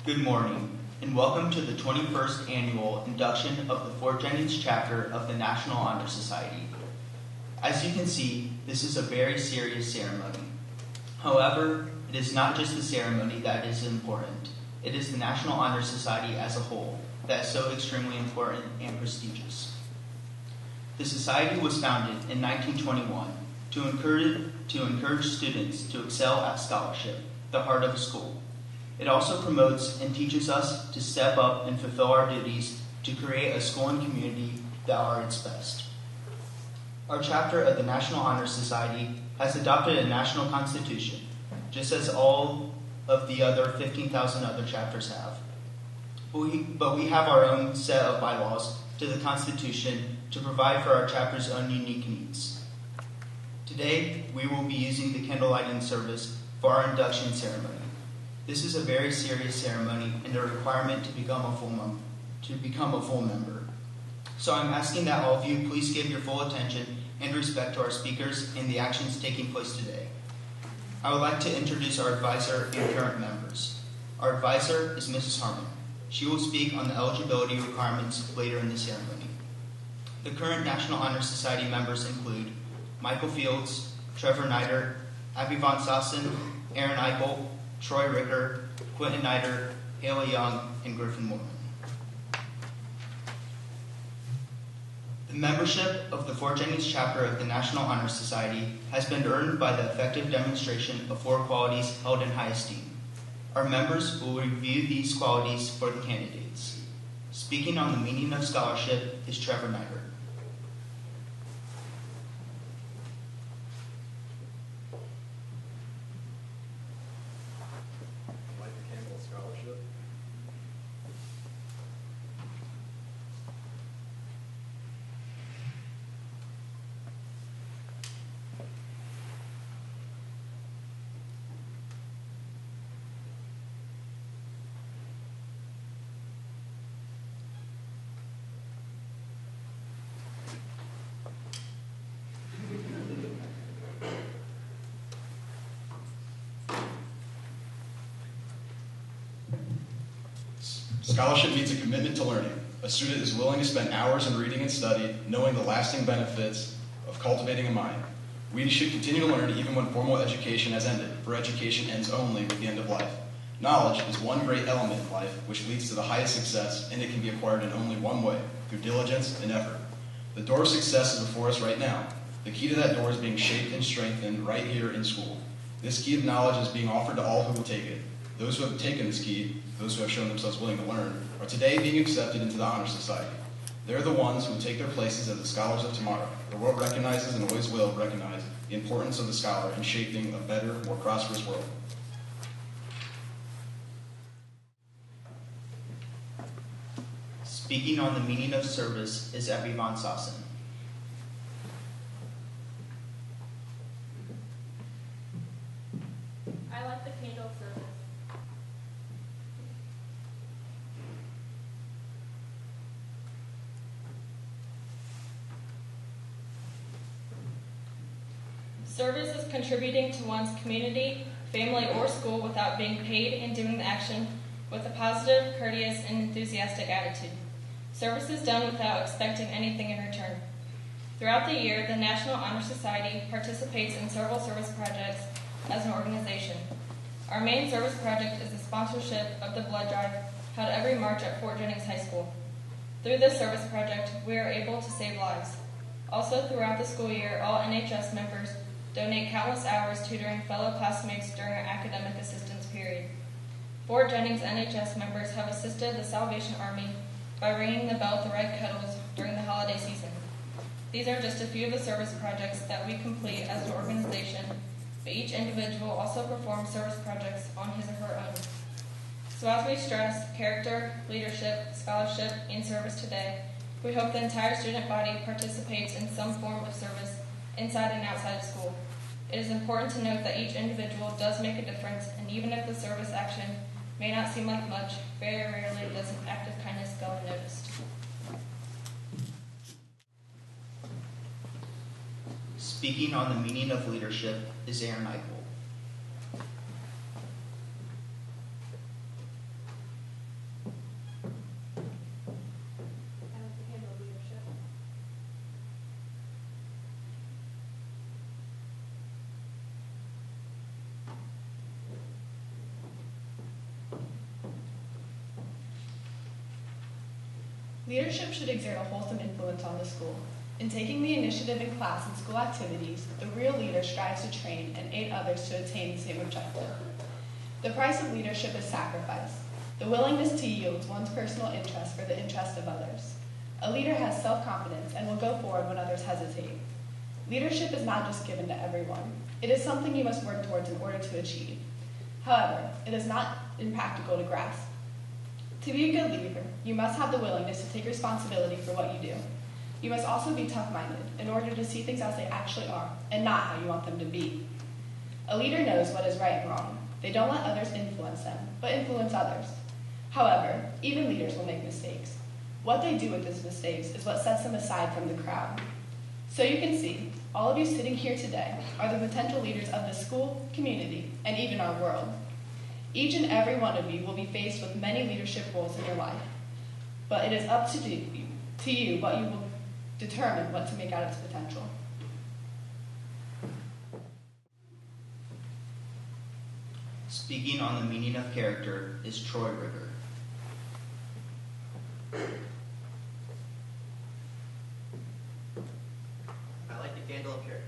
Good morning, and welcome to the 21st Annual Induction of the Fort Jennings chapter of the National Honor Society. As you can see, this is a very serious ceremony. However, it is not just the ceremony that is important. It is the National Honor Society as a whole that is so extremely important and prestigious. The society was founded in 1921 to encourage students to excel at scholarship, the heart of a school. It also promotes and teaches us to step up and fulfill our duties to create a school and community that are its best. Our chapter of the National Honor Society has adopted a national constitution, just as all of the other 15,000 other chapters have. But we have our own set of bylaws to the Constitution to provide for our chapter's own unique needs. Today, we will be using the candlelighting service for our induction ceremony. This is a very serious ceremony and a requirement to become a full member. So I'm asking that all of you please give your full attention and respect to our speakers and the actions taking place today. I would like to introduce our advisor and current members. Our advisor is Mrs. Harmon. She will speak on the eligibility requirements later in the ceremony. The current National Honor Society members include Michael Fields, Trevor Nider, Abby Von Sassen, Aaron Eichel, Troy Ricker, Quentin Nider, Haley Young, and Griffin Mormon. The membership of the Fort Jennings chapter of the National Honor Society has been earned by the effective demonstration of 4 qualities held in high esteem. Our members will review these qualities for the candidates. Speaking on the meaning of scholarship is Trevor Nider. Scholarship means a commitment to learning. A student is willing to spend hours in reading and study, knowing the lasting benefits of cultivating a mind. We should continue to learn even when formal education has ended, for education ends only with the end of life. Knowledge is one great element in life which leads to the highest success, and it can be acquired in only one way, through diligence and effort. The door of success is before us right now. The key to that door is being shaped and strengthened right here in school. This key of knowledge is being offered to all who will take it. Those who have taken this key, those who have shown themselves willing to learn, are today being accepted into the Honor Society. They're the ones who will take their places as the scholars of tomorrow. The world recognizes and always will recognize the importance of the scholar in shaping a better, more prosperous world. Speaking on the meaning of service is Abby Von Sassen. I like the candle service. Service is contributing to one's community, family, or school without being paid and doing the action with a positive, courteous, and enthusiastic attitude. Service is done without expecting anything in return. Throughout the year, the National Honor Society participates in several service projects as an organization. Our main service project is the sponsorship of the blood drive held every March at Fort Jennings High School. Through this service project, we are able to save lives. Also, throughout the school year, all NHS members donate countless hours tutoring fellow classmates during our academic assistance period. Fort Jennings NHS members have assisted the Salvation Army by ringing the bell at the red kettles during the holiday season. These are just a few of the service projects that we complete as an organization, but each individual also performs service projects on his or her own. So as we stress character, leadership, scholarship, and service today, we hope the entire student body participates in some form of service inside and outside of school. It is important to note that each individual does make a difference, and even if the service action may not seem like much, very rarely does an act of kindness go unnoticed. Speaking on the meaning of leadership is Aaron Eichel. Leadership should exert a wholesome influence on the school. In taking the initiative in class and school activities, the real leader strives to train and aid others to attain the same objective. The price of leadership is sacrifice, the willingness to yield one's personal interest for the interest of others. A leader has self-confidence and will go forward when others hesitate. Leadership is not just given to everyone. It is something you must work towards in order to achieve. However, it is not impractical to grasp. To be a good leader, you must have the willingness to take responsibility for what you do. You must also be tough-minded in order to see things as they actually are and not how you want them to be. A leader knows what is right and wrong. They don't let others influence them, but influence others. However, even leaders will make mistakes. What they do with those mistakes is what sets them aside from the crowd. So you can see, all of you sitting here today are the potential leaders of the school, community, and even our world. Each and every one of you will be faced with many leadership roles in your life, but it is up to you what you will determine what to make out of its potential. Speaking on the meaning of character is Troy River. I like the candle of character.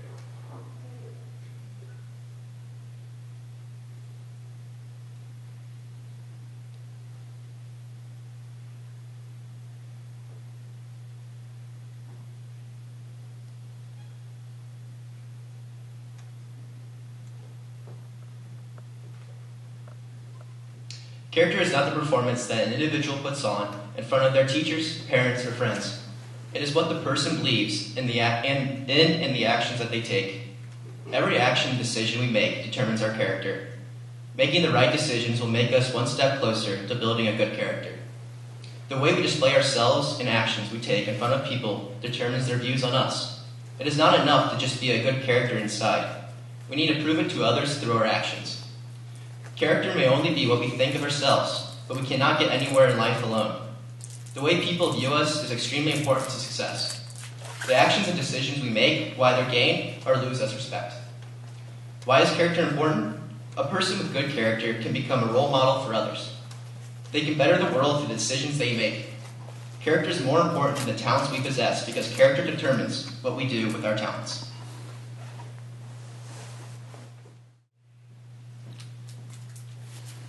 Character is not the performance that an individual puts on in front of their teachers, parents, or friends. It is what the person believes in the actions that they take. Every action and decision we make determines our character. Making the right decisions will make us one step closer to building a good character. The way we display ourselves and actions we take in front of people determines their views on us. It is not enough to just be a good character inside. We need to prove it to others through our actions. Character may only be what we think of ourselves, but we cannot get anywhere in life alone. The way people view us is extremely important to success. The actions and decisions we make will either gain or lose us respect. Why is character important? A person with good character can become a role model for others. They can better the world through the decisions they make. Character is more important than the talents we possess because character determines what we do with our talents.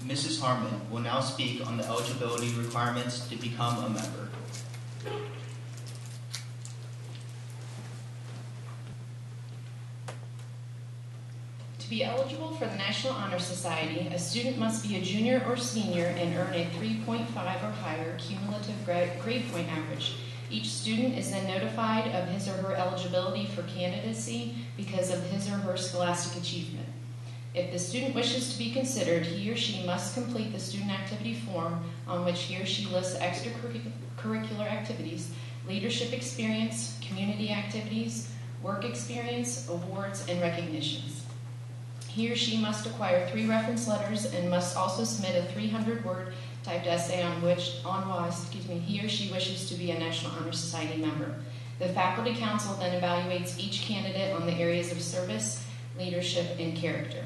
Mrs. Harmon will now speak on the eligibility requirements to become a member. To be eligible for the National Honor Society, a student must be a junior or senior and earn a 3.5 or higher cumulative grade point average. Each student is then notified of his or her eligibility for candidacy because of his or her scholastic achievement. If the student wishes to be considered, he or she must complete the student activity form on which he or she lists extracurricular activities, leadership experience, community activities, work experience, awards, and recognitions. He or she must acquire 3 reference letters and must also submit a 300-word typed essay on why he or she wishes to be a National Honor Society member. The Faculty Council then evaluates each candidate on the areas of service, leadership, and character.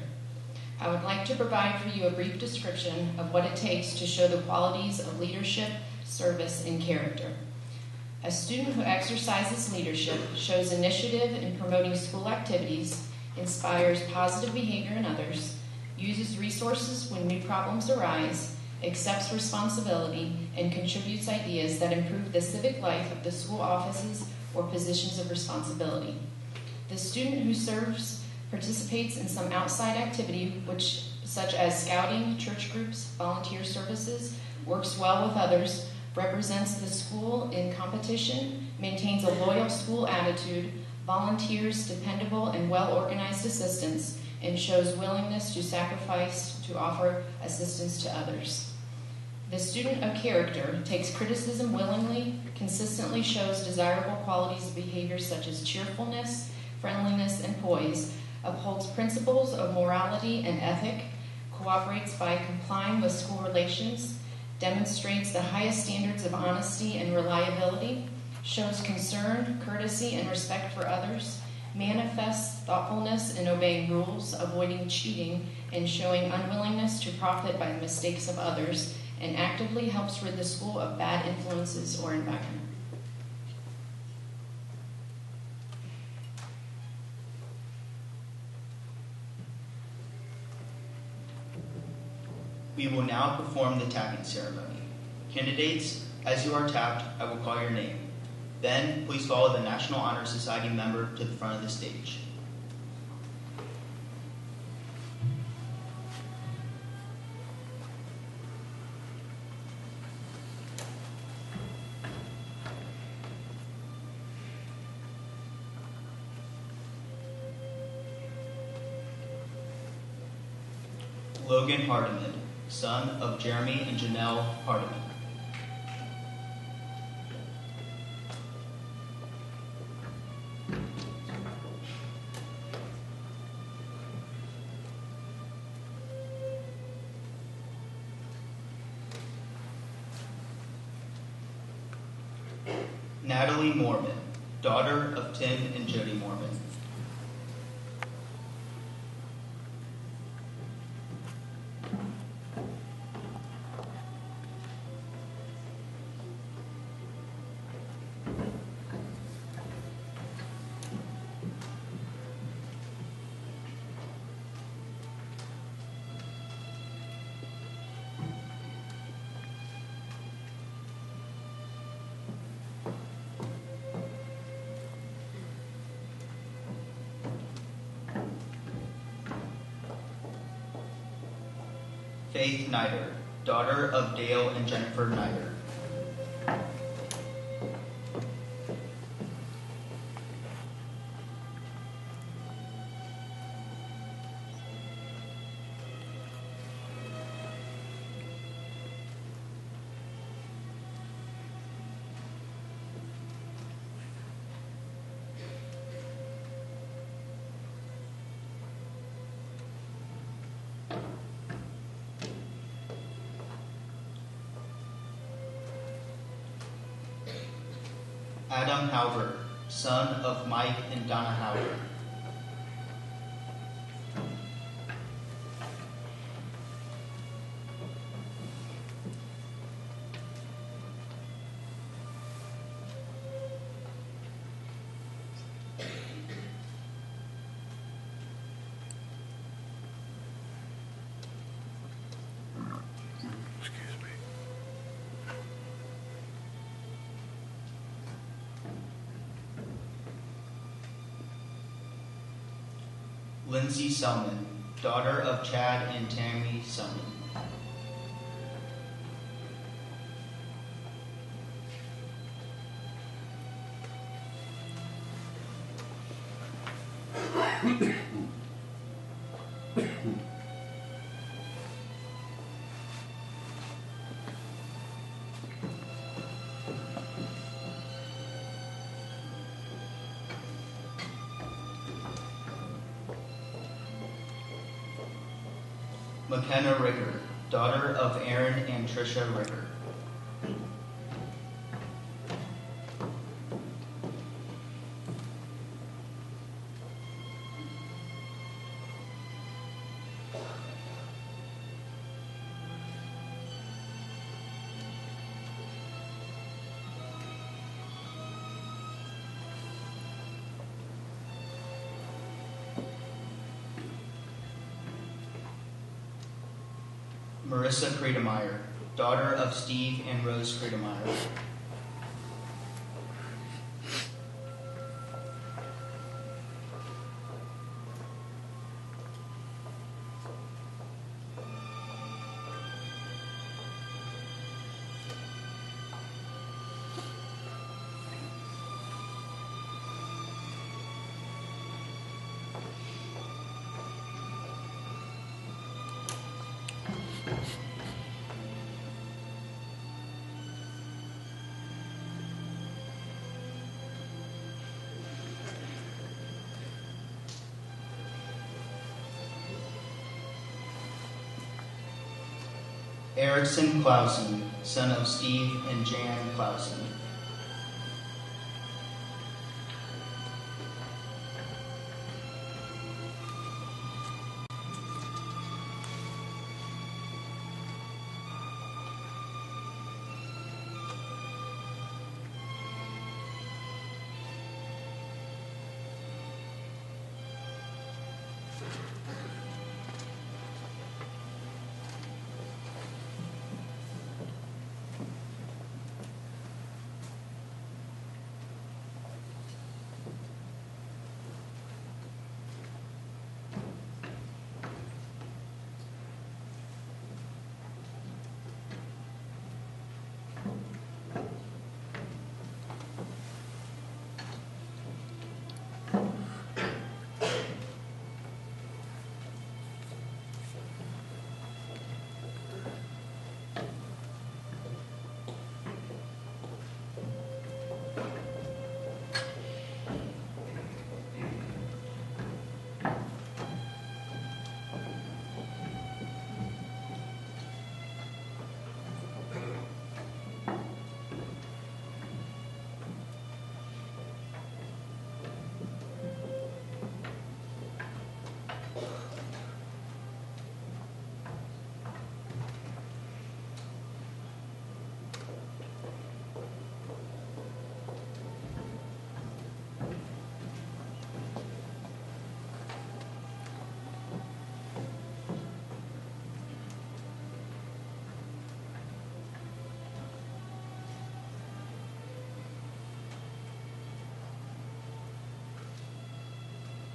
I would like to provide for you a brief description of what it takes to show the qualities of leadership, service, and character. A student who exercises leadership shows initiative in promoting school activities, inspires positive behavior in others, uses resources when new problems arise, accepts responsibility, and contributes ideas that improve the civic life of the school offices or positions of responsibility. The student who serves participates in some outside activity, such as scouting, church groups, volunteer services, works well with others, represents the school in competition, maintains a loyal school attitude, volunteers dependable and well-organized assistance, and shows willingness to sacrifice to offer assistance to others. The student of character takes criticism willingly, consistently shows desirable qualities of behavior such as cheerfulness, friendliness, and poise, upholds principles of morality and ethic, cooperates by complying with school relations, demonstrates the highest standards of honesty and reliability, shows concern, courtesy, and respect for others, manifests thoughtfulness in obeying rules, avoiding cheating, and showing unwillingness to profit by the mistakes of others, and actively helps rid the school of bad influences or environment. We will now perform the tapping ceremony. Candidates, as you are tapped, I will call your name. Then, please follow the National Honor Society member to the front of the stage. Logan Hardiman, son of Jeremy and Janelle Hardiman. Natalie Mormon, daughter of Tim and Jody Mormon. Faith Nider, daughter of Dale and Jennifer Nider. Adam Halver, son of Mike and Donna Halver. Lindsay Selman, daughter of Chad and Tammy Selman. McKenna Ricker, daughter of Aaron and Tricia Ricker. Marissa Credemeyer, daughter of Steve and Rose Credemeyer. Erickson Clausen, son of Steve and Jan Clausen.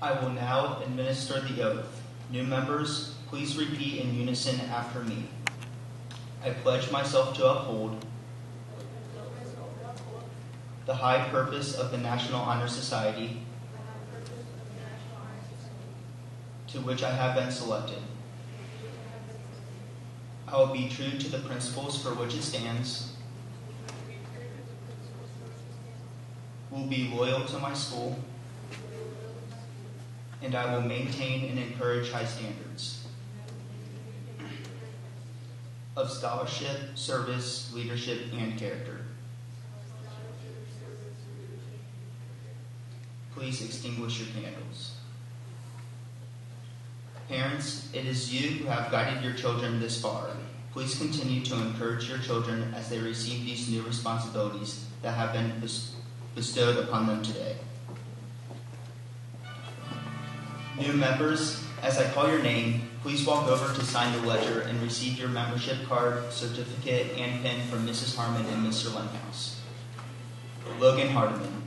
I will now administer the oath. New members, please repeat in unison after me. I pledge myself to uphold the high purpose of the National Honor Society to which I have been selected. I will be true to the principles for which it stands, will be loyal to my school, and I will maintain and encourage high standards of scholarship, service, leadership, and character. Please extinguish your candles. Parents, it is you who have guided your children this far. Please continue to encourage your children as they receive these new responsibilities that have been bestowed upon them today. New members, as I call your name, please walk over to sign the ledger and receive your membership card, certificate, and pin from Mrs. Harmon and Mr. Lundhouse. Logan Hardiman.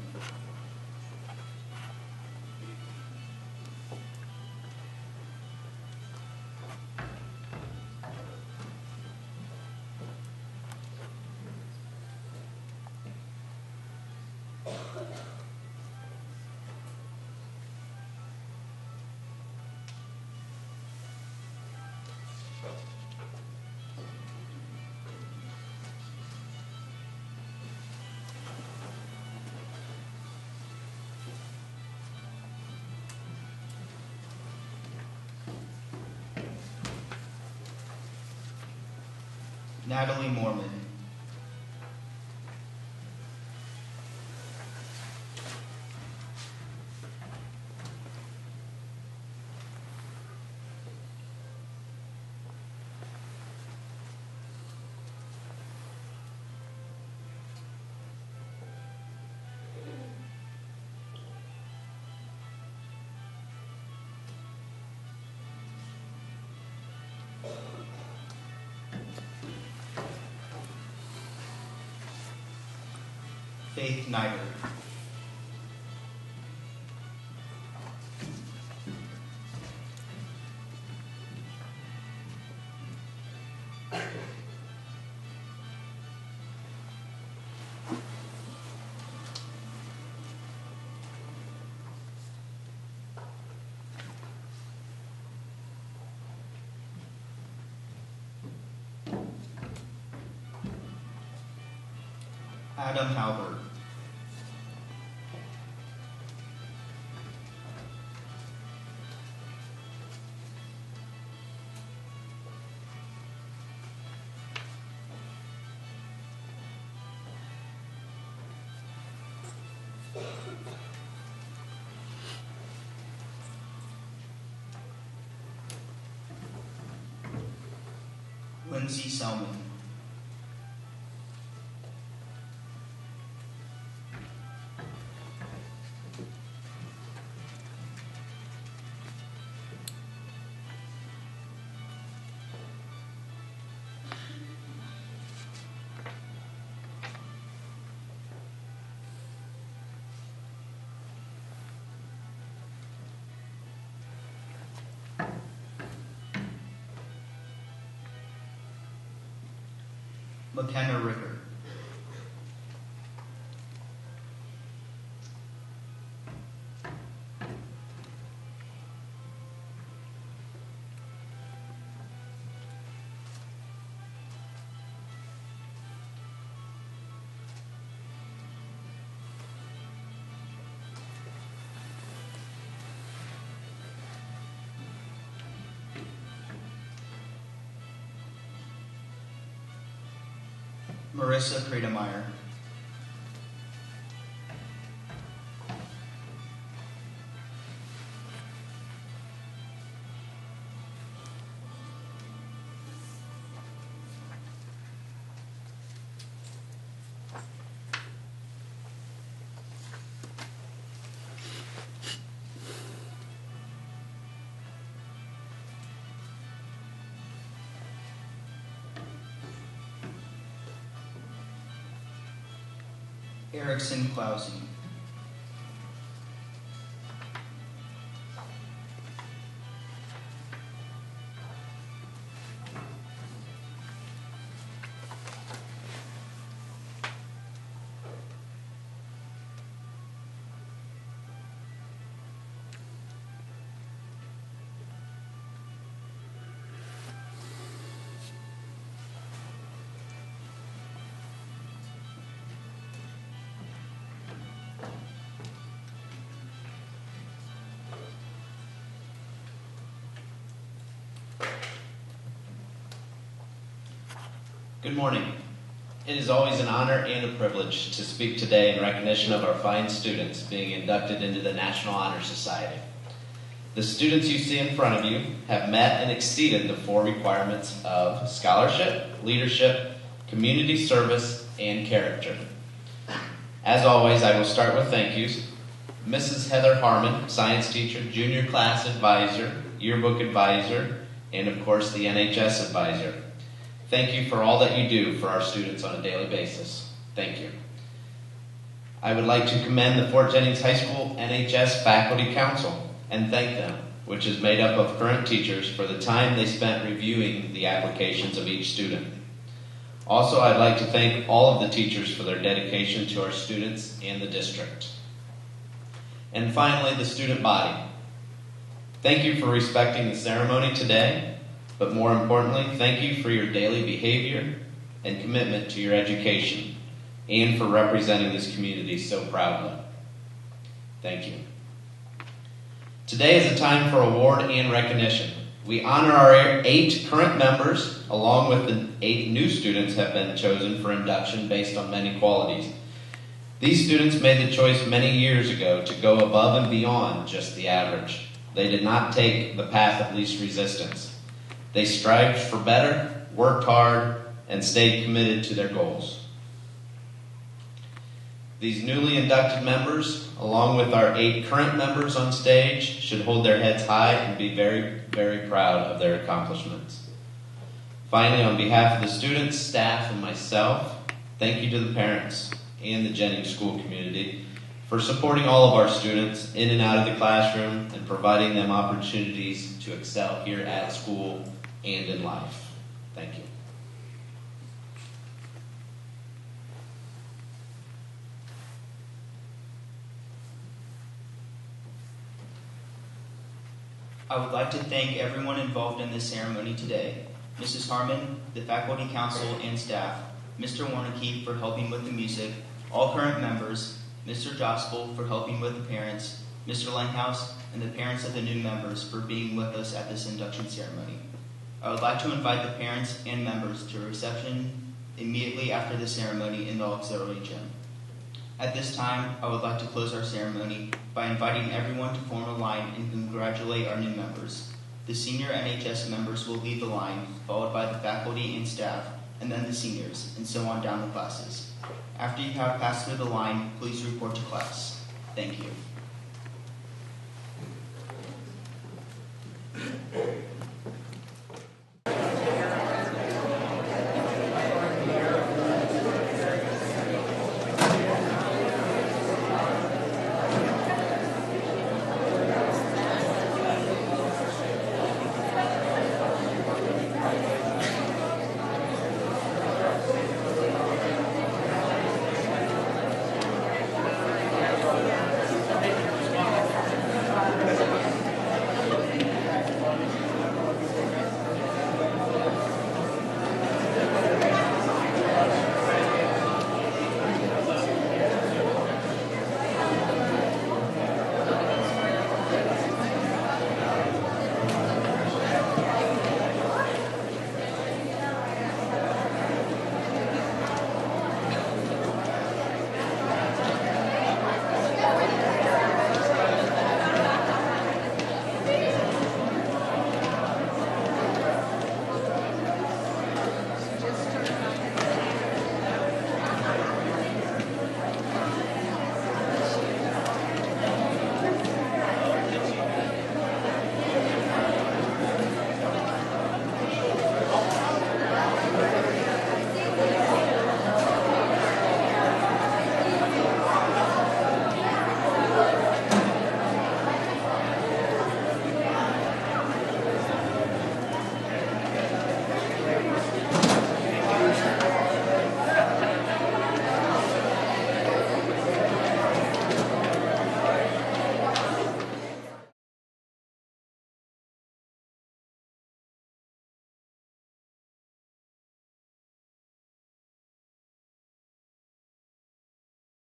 Natalie Mormon. Faith Nider. Adam Halbert. Lindsay Selman. McKenna Ricker. Marissa Kredemeyer. Erickson Clausing. Good morning. It is always an honor and a privilege to speak today in recognition of our fine students being inducted into the National Honor Society. The students you see in front of you have met and exceeded the 4 requirements of scholarship, leadership, community service, and character. As always, I will start with thank yous. Mrs. Heather Harmon, science teacher, junior class advisor, yearbook advisor, and of course the NHS advisor. Thank you for all that you do for our students on a daily basis. Thank you. I would like to commend the Fort Jennings High School NHS Faculty Council and thank them, which is made up of current teachers, for the time they spent reviewing the applications of each student. Also, I'd like to thank all of the teachers for their dedication to our students and the district. And finally, the student body. Thank you for respecting the ceremony today, but more importantly, thank you for your daily behavior and commitment to your education and for representing this community so proudly. Thank you. Today is a time for award and recognition. We honor our 8 current members, along with the 8 new students have been chosen for induction based on many qualities. These students made the choice many years ago to go above and beyond just the average. They did not take the path of least resistance. They strived for better, worked hard, and stayed committed to their goals. These newly inducted members, along with our 8 current members on stage, should hold their heads high and be very, very proud of their accomplishments. Finally, on behalf of the students, staff, and myself, thank you to the parents and the Jennings school community for supporting all of our students in and out of the classroom and providing them opportunities to excel here at school and in life. Thank you. I would like to thank everyone involved in this ceremony today. Mrs. Harmon, the faculty council and staff, Mr. Warnicke for helping with the music, all current members, Mr. Jospel for helping with the parents, Mr. Langhouse, and the parents of the new members for being with us at this induction ceremony. I would like to invite the parents and members to a reception immediately after the ceremony in the auxiliary gym. At this time, I would like to close our ceremony by inviting everyone to form a line and congratulate our new members. The senior NHS members will lead the line, followed by the faculty and staff, and then the seniors, and so on down the classes. After you have passed through the line, please report to class. Thank you.